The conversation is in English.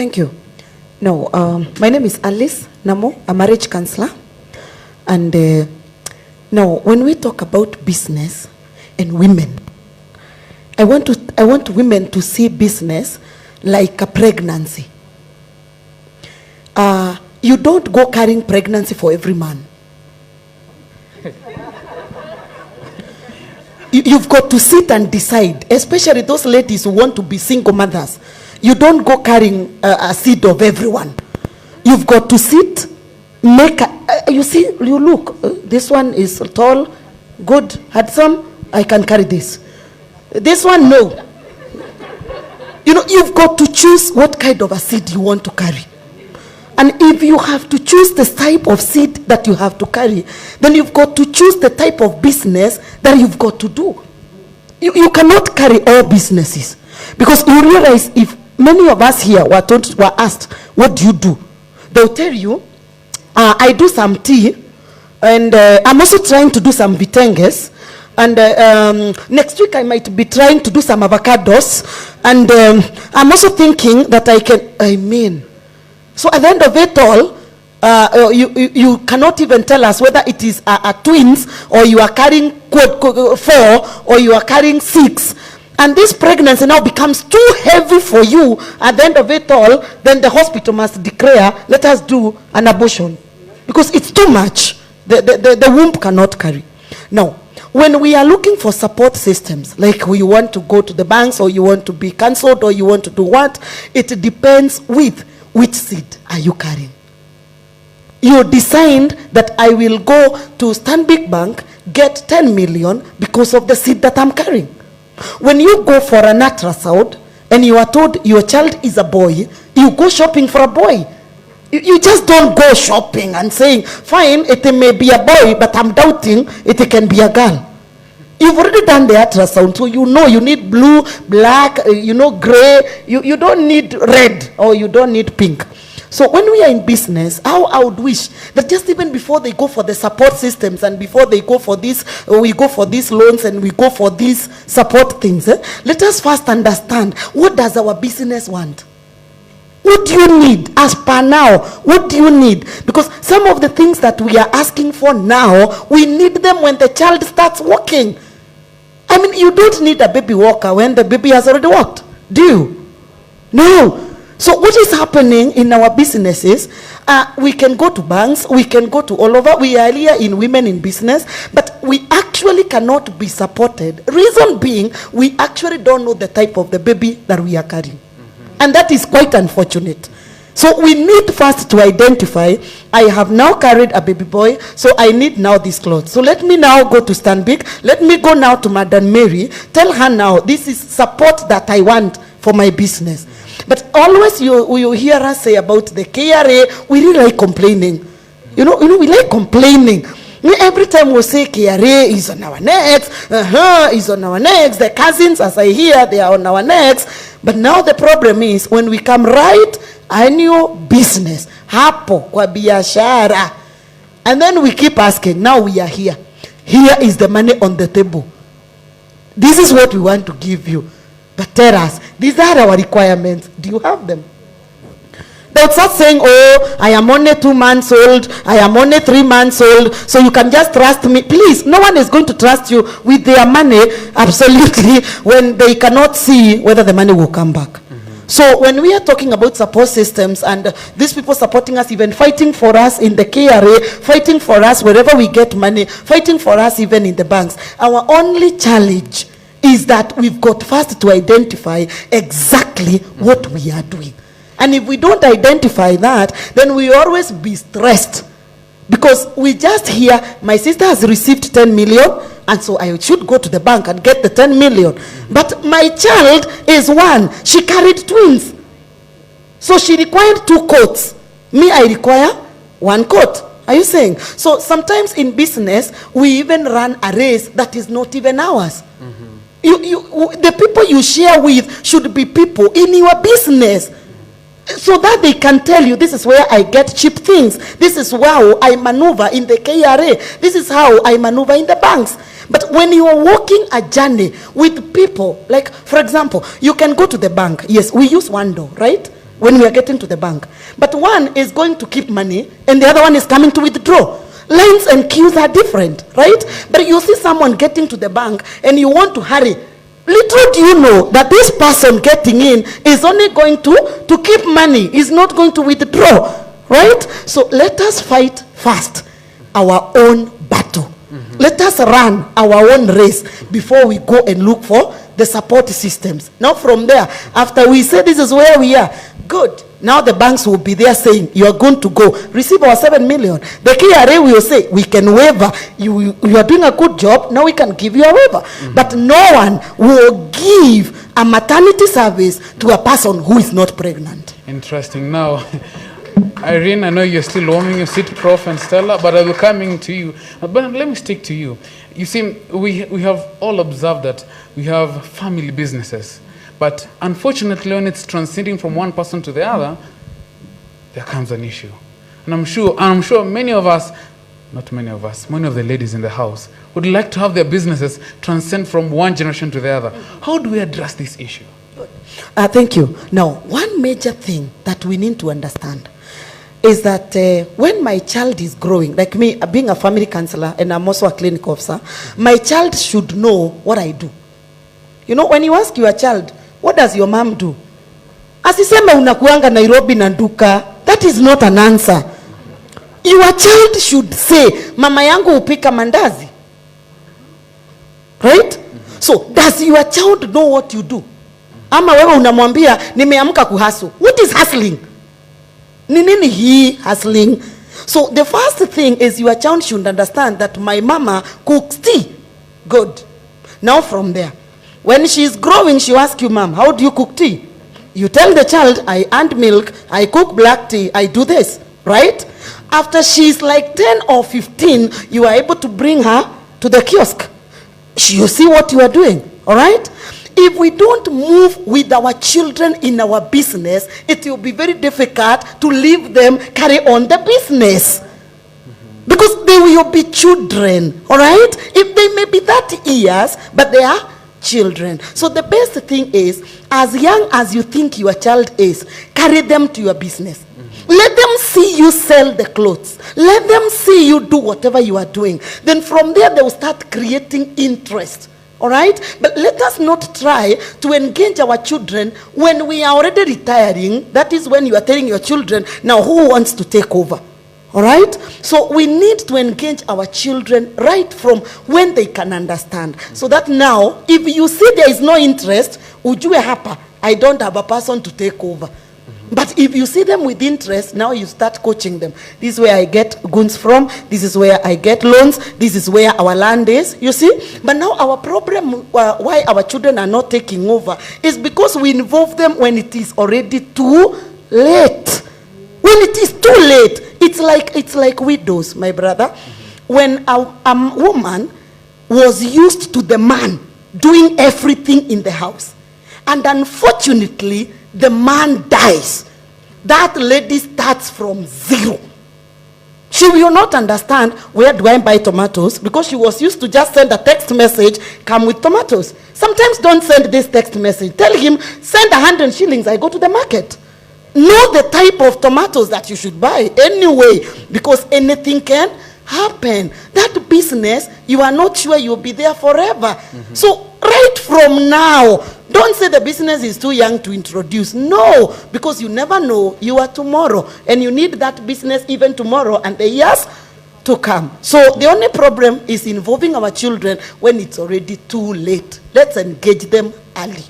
Thank you. No, my name is Alice Namu, a marriage counselor. And now, when we talk about business and women, I want women to see business like a pregnancy. You don't go carrying pregnancy for every man. You've got to sit and decide, especially those ladies who want to be single mothers. You don't go carrying a seed of everyone. You've got to sit, make you see, you look, this one is tall, good, handsome, I can carry this. This one, no. You know, you've got to choose what kind of a seed you want to carry. And if you have to choose the type of seed that you have to carry, then you've got to choose the type of business that you've got to do. You cannot carry all businesses. Because you realize, if many of us here were asked, what do you do? They'll tell you, I do some tea, and I'm also trying to do some vitenges. And next week I might be trying to do some avocados. And I'm also thinking that so at the end of it all, you cannot even tell us whether it is a twins, or you are carrying 4, or you are carrying 6. And this pregnancy now becomes too heavy for you. At the end of it all, then the hospital must declare, let us do an abortion. Because it's too much. The womb cannot carry. Now, when we are looking for support systems, like you want to go to the banks, or you want to be cancelled, or you want to do what, it depends with which seed are you carrying. You decide that I will go to Stanbic Bank, get 10 million because of the seed that I'm carrying. When you go for an ultrasound and you are told your child is a boy, you go shopping for a boy. You just don't go shopping and saying, fine, it may be a boy, but I'm doubting it can be a girl. You've already done the ultrasound, so you know you need blue, black, gray. You don't need red, or you don't need pink. So when we are in business, how I would wish that just even before they go for the support systems, and before they go for this, we go for these loans, and we go for these support things, let us first understand, what does our business want? What do you need as per now? What do you need? Because some of the things that we are asking for now, we need them when the child starts walking. I mean, you don't need a baby walker when the baby has already walked, do you? No. So what is happening in our businesses, we can go to banks, we can go to all over. We are here in Women in Business, but we actually cannot be supported. Reason being, we actually don't know the type of the baby that we are carrying. And that is quite unfortunate. So we need first to identify, I have now carried a baby boy, so I need now this clothes. So let me now go to Stanbic, let me go now to Madam Mary, tell her now, this is support that I want for my business. But always you hear us say about the KRA, we really like complaining. You know, we like complaining. Every time we say KRA is on our necks, is on our necks, the cousins, as I hear, they are on our necks. But now the problem is, when we come right, annual business, hapo kwa biashara, and then we keep asking, now we are here. Here is the money on the table. This is what we want to give you. But tell us, these are our requirements. Do you have them? They would start saying, oh, I am only 2 months old, I am only 3 months old, so you can just trust me. Please, no one is going to trust you with their money, absolutely, when they cannot see whether the money will come back. So when we are talking about support systems, and these people supporting us, even fighting for us in the KRA, fighting for us wherever we get money, fighting for us even in the banks, our only challenge is that we've got first to identify exactly what we are doing. And if we don't identify that, then we always be stressed. Because we just hear, my sister has received 10 million, and so I should go to the bank and get the 10 million. But my child is 1. She carried twins. So she required 2 coats. Me, I require 1 coat. Are you saying? So sometimes in business, we even run a race that is not even ours. The people you share with should be people in your business, so that they can tell you, this is where I get cheap things. This is how I maneuver in the KRA. This is how I maneuver in the banks. But when you are walking a journey with people, like, for example, you can go to the bank. Yes, we use one door, right? when we are getting to the bank. But one is going to keep money and the other one is coming to withdraw. Lines and queues are different, right? But you see someone getting to the bank and you want to hurry. Little do you know that this person getting in is only going to keep money, is not going to withdraw, right? So let us fight fast our own battle. Let us run our own race before we go and look for the support systems. Now from there, after we say this is where we are, good. Now the banks will be there saying, you are going to go receive our 7 million. The KRA will say, we can waiver. You are doing a good job. Now we can give you a waiver. But no one will give a maternity service to a person who is not pregnant. Interesting. Now, Irene, I know you're still warming your seat, Prof. and Stella, but I will coming to you. But let me stick to you. You see, we have all observed that we have family businesses. But unfortunately, when it's transcending from one person to the other, there comes an issue. And I'm sure many of us, not many of us, many of the ladies in the house would like to have their businesses transcend from one generation to the other. How do we address this issue? Thank you. Now, one major thing that we need to understand is that when my child is growing, like me, being a family counselor and I'm also a clinic officer, my child should know what I do. You know, when you ask your child, what does your mom do? Asisema unakuanga Nairobi na duka. That is not an answer. Your child should say, mama yangu upika mandazi. Right? So, does your child know what you do? Ama wewe unamwambia, nimeamka kuhustle. What is hustling? Ni nini hii hustling? So, the first thing is your child should understand that my mama cooks tea. Good. Now from there, when she's growing, she asks you, Mom, how do you cook tea? You tell the child, I add milk, I cook black tea, I do this, right? After she's like 10 or 15, you are able to bring her to the kiosk. You see what you are doing, all right? If we don't move with our children in our business, it will be very difficult to leave them carry on the business. Because they will be children, all right? If they may be 30 years, but they are children. So the best thing is, as young as you think your child is, carry them to your business. Let them see you sell the clothes. Let them see you do whatever you are doing. Then from there, they will start creating interest. All right? But let us not try to engage our children when we are already retiring. That is when you are telling your children, now who wants to take over? All right? So we need to engage our children right from when they can understand. So that now, if you see there is no interest, ujue hapa, I don't have a person to take over. But if you see them with interest, now you start coaching them. This is where I get goods from. This is where I get loans. This is where our land is. You see? But now our problem, why our children are not taking over, is because we involve them when it is already too late. When it is too late, it's like widows, my brother. When a woman was used to the man doing everything in the house, and unfortunately, the man dies, that lady starts from zero. She will not understand, where do I buy tomatoes? Because she was used to just send a text message, come with tomatoes. Sometimes don't send this text message. Tell him, send 100 shillings, I go to the market. Know the type of tomatoes that you should buy anyway, because anything can happen. That business, you are not sure you'll be there forever. So right from now, don't say the business is too young to introduce. No, because you never know you are tomorrow, and you need that business even tomorrow and the years to come. So the only problem is involving our children when it's already too late. Let's engage them early.